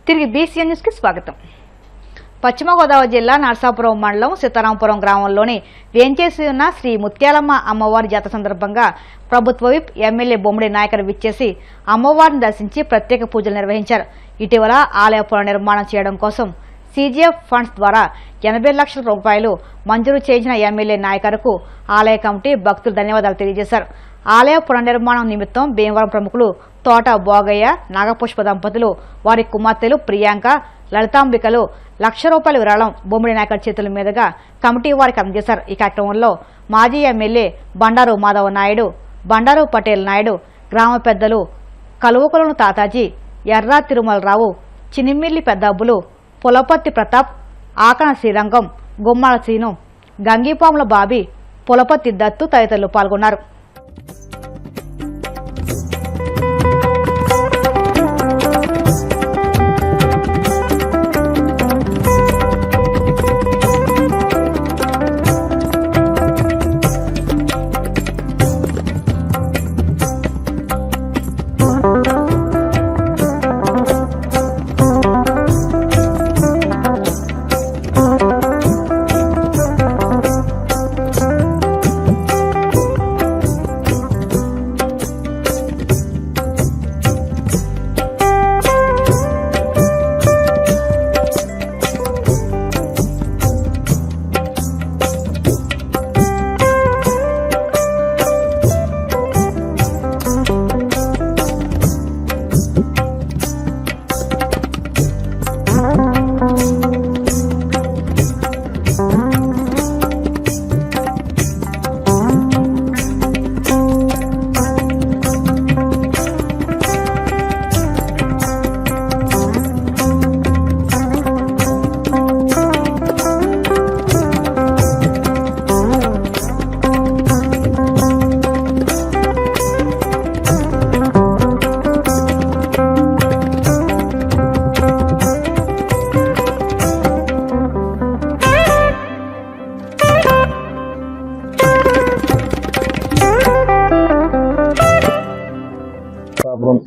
తిరిగి BCN news కి స్వాగతం. పశ్చిమ గోదావరి జిల్లా నరసాపురం మండలం సీతారాంపురం గ్రామంలోని వేంచేసి ఉన్న శ్రీ ముత్యాలమ్మ అమ్మవారి జాతర సందర్భంగా ప్రభుత్వ విప్ ఎమ్మెల్యే బొమ్మిడి నాయకర్ విచ్చేసి అమ్మవారిని దర్శించి ప్రత్యేక పూజలు నిర్వహించారు. ఇటీవల ఆలయ పునర్నిర్మాణం చేయడం కోసం సీజీఎఫ్ ఫండ్స్ ద్వారా 80 లక్షల రూపాయలు మంజూరు చేయించిన ఎమ్మెల్యే నాయకర్కు ఆలయ కమిటీ భక్తులు ధన్యవాదాలు తెలియజేశారు. ఆలయ పునర్నిర్మాణం నిమిత్తం భీమవరం ప్రముఖులు తోట భోగయ్య, నాగపుష్ప దంపతులు, వారి కుమార్తెలు ప్రియాంక, లలితాంబికలు ₹1,00,000 విరాళం బొమ్మిడి నాయకర్ చేతుల మీదుగా కమిటీ వారికి అందజేశారు. ఈ కార్యక్రమంలో మాజీ ఎమ్మెల్యే బండారు మాధవ నాయుడు, బండారు పటేల్ నాయుడు, గ్రామ పెద్దలు కలువకులను తాతాజీ, ఎర్రా తిరుమలరావు, చినిమిల్లి పెద్దబ్బులు, పులపర్తి ప్రతాప్, ఆకన శ్రీరంగం, గుమ్మాల సీను, గంగిపాముల బాబీ, పులపర్తి దత్తు తదితరులు పాల్గొన్నారు.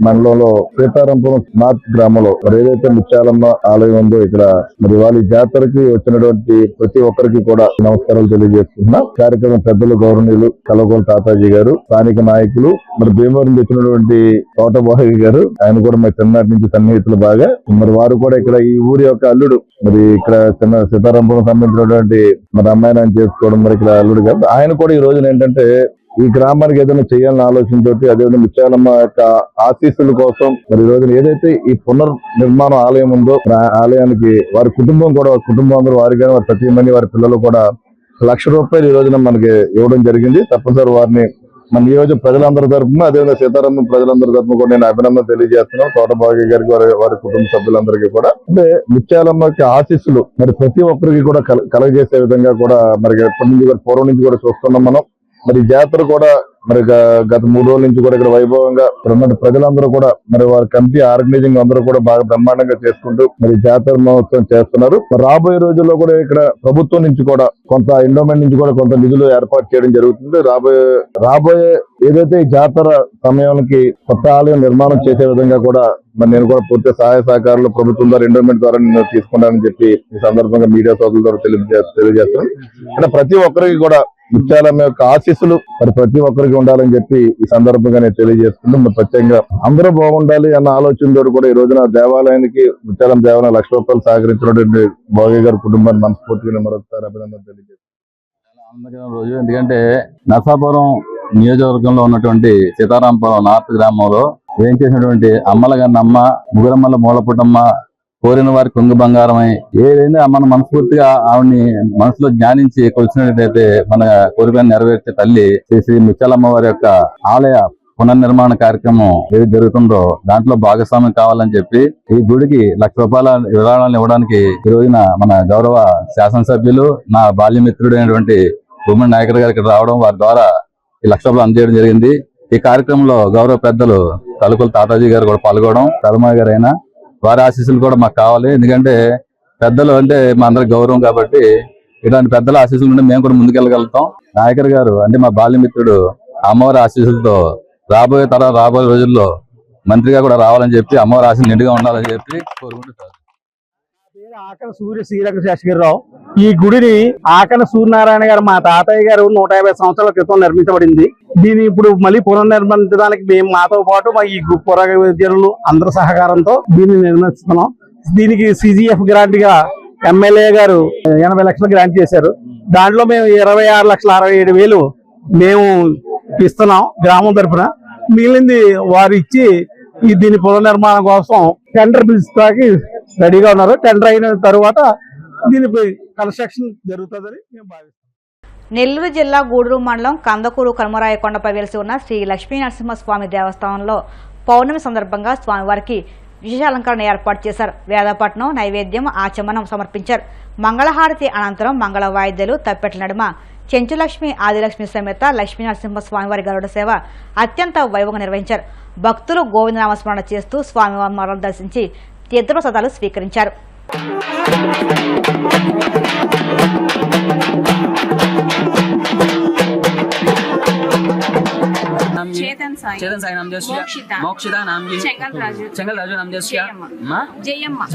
మండలంలో సీతారాంపురం నార్త్ గ్రామంలో మరి ఏదైతే ముత్యాలమ్మ ఆలయం ఉందో ఇక్కడ మరి వాళ్ళ జాతరకి వచ్చినటువంటి ప్రతి ఒక్కరికి కూడా నమస్కారాలు తెలియజేస్తున్నా. కార్యక్రమం పెద్దలు గౌరవనీయులు కలవకోల తాతాజీ గారు, స్థానిక నాయకులు, మరి భీమవరం వచ్చినటువంటి తోట భోగయ్య గారు, ఆయన కూడా మరి చిన్ననాటి నుంచి సన్నిహితులు బాగా, మరి వారు కూడా ఇక్కడ ఈ ఊరి యొక్క అల్లుడు, మరి ఇక్కడ చిన్న సీతారాంపురం సంబంధించినటువంటి మరి అమ్మాయిని చేసుకోవడం, మరి ఇక్కడ అల్లుడు గారు ఆయన కూడా ఈ రోజున ఏంటంటే ఈ గ్రామానికి ఏదైనా చేయాలని ఆలోచనతోటి, అదేవిధంగా ముత్యాలమ్మ యొక్క ఆశీస్సుల కోసం మరి ఈ రోజున ఏదైతే ఈ పునర్నిర్మాణ ఆలయం ఉందో ఆలయానికి వారి కుటుంబం కూడా, కుటుంబం అందరూ వారిగా వారి ప్రతి మంది వారి పిల్లలు కూడా ₹1,00,000 ఈ రోజున మనకి ఇవ్వడం జరిగింది. తప్పనిసరి వారిని మన నియోజక ప్రజలందరి తరఫున, అదేవిధంగా సీతారామం ప్రజలందరి తరఫున కూడా నేను అభినందన తెలియజేస్తున్నాం. తోట భాగ్య గారికి వారి కుటుంబ సభ్యులందరికీ కూడా. అంటే ముత్యాలమ్మకి ఆశీస్సులు మరి ప్రతి ఒక్కరికి కూడా కలగజేసే విధంగా కూడా మరి ఎప్పటి నుంచి కూడా పూర్వం నుంచి కూడా చూస్తున్నాం మనం. మరి జాతర కూడా మరి గత 3 రోజుల నుంచి కూడా ఇక్కడ వైభవంగా ప్రజలందరూ కూడా మరి వారి కమిటీ ఆర్గనైజింగ్ అందరూ కూడా బాగా బ్రహ్మాండంగా చేసుకుంటూ మరి జాతర మహోత్సవం చేస్తున్నారు. రాబోయే రోజుల్లో కూడా ఇక్కడ ప్రభుత్వం నుంచి కూడా కొంత ఎండోమెంట్ నుంచి కూడా కొంత నిధులు ఏర్పాటు చేయడం జరుగుతుంది. రాబోయే ఏదైతే ఈ జాతర సమయానికి కొత్త ఆలయం నిర్మాణం చేసే విధంగా కూడా మరి నేను కూడా పూర్తి సహాయ సహకారాలు ప్రభుత్వం ద్వారా ఎండోమెంట్ ద్వారా నేను తీసుకుంటానని చెప్పి ఈ సందర్భంగా మీడియా సోదరుల ద్వారా తెలియజేస్తున్నాను. అంటే ప్రతి ఒక్కరికి కూడా ముత్యాలమ్మ యొక్క ఆశీస్సులు మరి ప్రతి ఒక్కరికి ఉండాలని చెప్పి ఈ సందర్భంగా నేను తెలియజేస్తున్నాను. మరి ప్రత్యేకంగా అందరూ బాగుండాలి అన్న ఆలోచనతో కూడా ఈ రోజున దేవాలయానికి ముత్యాలమ్మ దేవాలయం ₹1,00,000 సహకరించినటువంటి భోగయ్య గారి కుటుంబాన్ని మనస్ఫూర్తిగా మరొకసారి అభినందన తెలియజేస్తున్నాను. ఆనందకరమైన రోజు, ఎందుకంటే నరసాపురం నియోజకవర్గంలో ఉన్నటువంటి సీతారాంపురం నార్త్ గ్రామంలో ఏం చేసినటువంటి అమ్మల గన్నమ్మ, ముగురమ్మల మూలపుటమ్మ, కోరిన వారి కొంగు బంగారమై ఏదైనా మన మనస్ఫూర్తిగా ఆవిడ్ని మనసులో జ్ఞానించి కొలిసినట్టయితే మన కోరికలను నెరవేర్చే తల్లి శ్రీ ముత్యాలమ్మ వారి యొక్క ఆలయ పునర్నిర్మాణ కార్యక్రమం ఏది జరుగుతుందో దాంట్లో భాగస్వామ్యం కావాలని చెప్పి ఈ గుడికి ₹1,00,000 విరాళాలను ఇవ్వడానికి ఈ రోజున మన గౌరవ శాసనసభ్యులు, నా బాల్యమిత్రుడైనటువంటి బొమ్మిడి నాయకర్ గారు ఇక్కడ రావడం, వారి ద్వారా ఈ ₹1,00,000 అందజేయడం జరిగింది. ఈ కార్యక్రమంలో గౌరవ పెద్దలు కలుకుల తాతాజీ గారు కూడా పాల్గొనడం, కదమయ్య గారు అయినా వారి ఆశీస్సులు కూడా మాకు కావాలి. ఎందుకంటే పెద్దలు అంటే మా అందరికి గౌరవం కాబట్టి ఇలాంటి పెద్దల ఆశీస్సులు ఉంటే మేము కూడా ముందుకెళ్ళగలుగుతాం. నాయకర్ గారు అంటే మా బాల్యమిత్రుడు, అమ్మవారి ఆశీస్సులతో రాబోయే రోజుల్లో మంత్రిగా కూడా రావాలని చెప్పి అమ్మవారి ఆశలు నిండుగా ఉండాలని చెప్పి కోరుకుంటున్నారు. ఆకన సూర్య శ్రీరంగ శేషగిరిరావు. ఈ గుడిని ఆకన సూర్యనారాయణ గారు మా తాతయ్య గారు 150 సంవత్సరాల క్రితం నిర్మించబడింది. దీన్ని ఇప్పుడు మళ్ళీ పునర్నిర్మించడానికి మేము మాతో పాటు మా ఈ పురాజనులు అందరి సహకారంతో దీన్ని నిర్మిస్తున్నాం. దీనికి CGF గ్రాంట్ గా ఎమ్మెల్యే గారు 80 లక్షలు గ్రాంట్ చేశారు. దాంట్లో మేము 26,67,000 మేము ఇస్తున్నాం గ్రామం తరఫున. మిగిలింది వారు ఇచ్చి దీని పునర్నిర్మాణం కోసం టెండర్ పిలుస్తాకి రెడీగా ఉన్నారు. టెండర్ అయిన తర్వాత దీనిపై కన్స్ట్రక్షన్ జరుగుతుందని మేము భావిస్తున్నాం. నెల్లూరు జిల్లా గూడూరు మండలం కందకూరు కనుమరాయకొండపై వెలిసి ఉన్న శ్రీ లక్ష్మీ నరసింహస్వామి దేవస్థానంలో పౌర్ణమి సందర్భంగా స్వామివారికి విశేష అలంకరణ ఏర్పాటు చేశారు. వేదపట్నం, నైవేద్యం, ఆచమనం సమర్పించారు. మంగళహారతి అనంతరం మంగళ వాయిద్యాలు, తప్పెట్ల నడుమ చెంచులక్ష్మి, ఆదిలక్ష్మి సమేత లక్ష్మీ నరసింహస్వామివారి గరుడ సేవ అత్యంత వైభవంగా నిర్వహించారు. భక్తులు గోవిందనామస్మరణ చేస్తూ స్వామివారిని దర్శించి తీర్థప్రసాదాలు స్వీకరించారు. चेतन साई नाम मोक्षिता नाम चंगल राजू नाम जयम्मा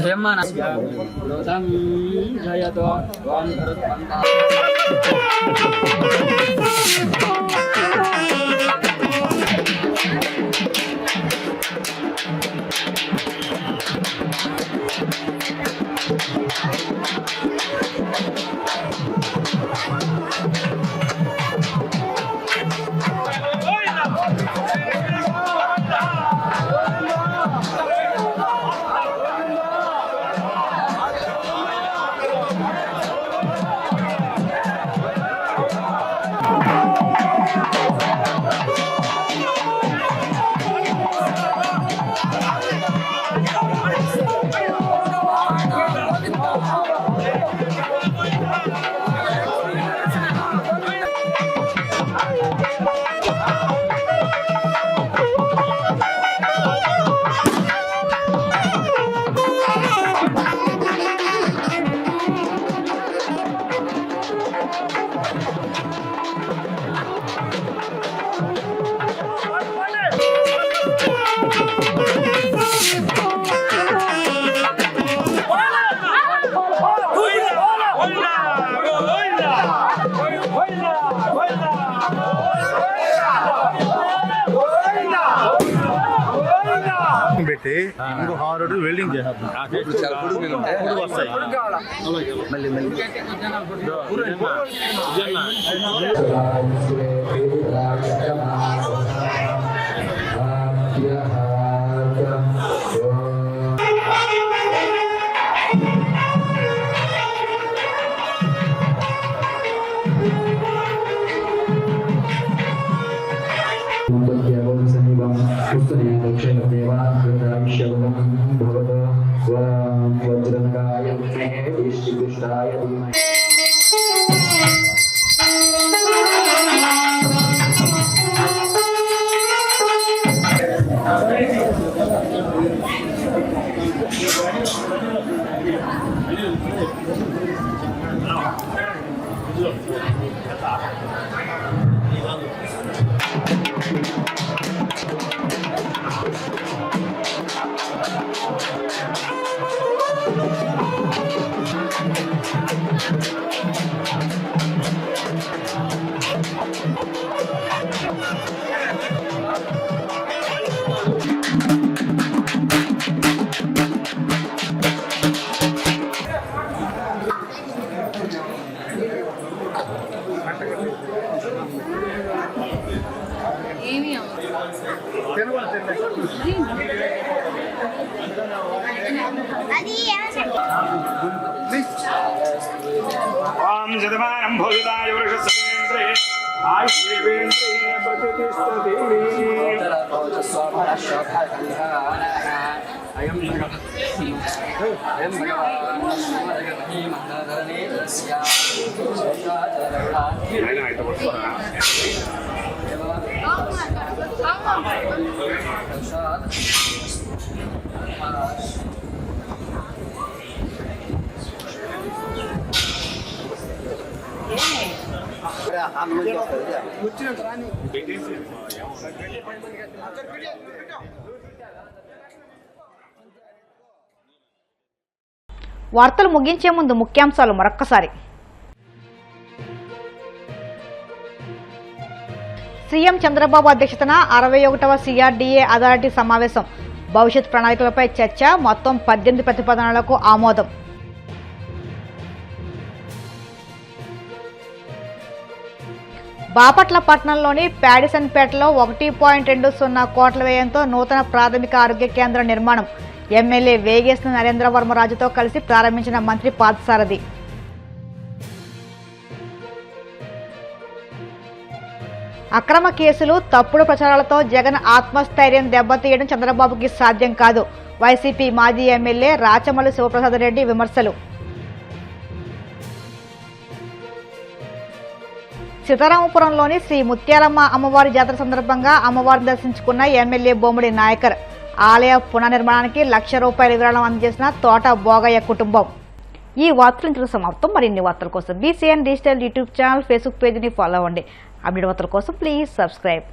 పెట్టి ఇంకో హారుడు వెల్డింగ్ చేస్తాం. వార్తలు ముగించే ముందు ముఖ్యాంశాలు మరొక్కసారి. సీఎం చంద్రబాబు అధ్యక్షతన 61వ CRDA అథారిటీ సమావేశం. భవిష్యత్ ప్రణాళికలపై చర్చ. మొత్తం 18 ప్రతిపాదనలకు ఆమోదం. బాపట్ల పట్టణంలోని ప్యాడిసన్పేటలో 1.20 కోట్ల వ్యయంతో నూతన ప్రాథమిక ఆరోగ్య కేంద్రం నిర్మాణం. ఎమ్మెల్యే వేగేశ్న నరేంద్రవర్మరాజుతో కలిసి ప్రారంభించిన మంత్రి పార్థసారథి. అక్రమ కేసులు, తప్పుడు ప్రచారాలతో జగన్ ఆత్మస్థైర్యం దెబ్బతీయడం చంద్రబాబుకి సాధ్యం కాదు. వైసీపీ మాజీ ఎమ్మెల్యే రాచమల్లు శివప్రసాద్ రెడ్డి విమర్శలు. సీతారామపురంలోని శ్రీ ముత్యాలమ్మ అమ్మవారి జాతర సందర్భంగా అమ్మవారిని దర్శించుకున్న ఎమ్మెల్యే బొమ్మిడి నాయకర్. ఆలయ పునర్నిర్మాణానికి ₹1,00,000 విరాళం అందజేసిన తోట భోగయ్య కుటుంబం. ఈ వార్తలు ఇంతలో సమాప్తం. మరిన్ని వార్తల కోసం BCN digital YouTube channel, Facebook పేజీని ఫాలో అవ్వండి. అప్డేట్ వార్తల కోసం ప్లీజ్ సబ్స్క్రైబ్.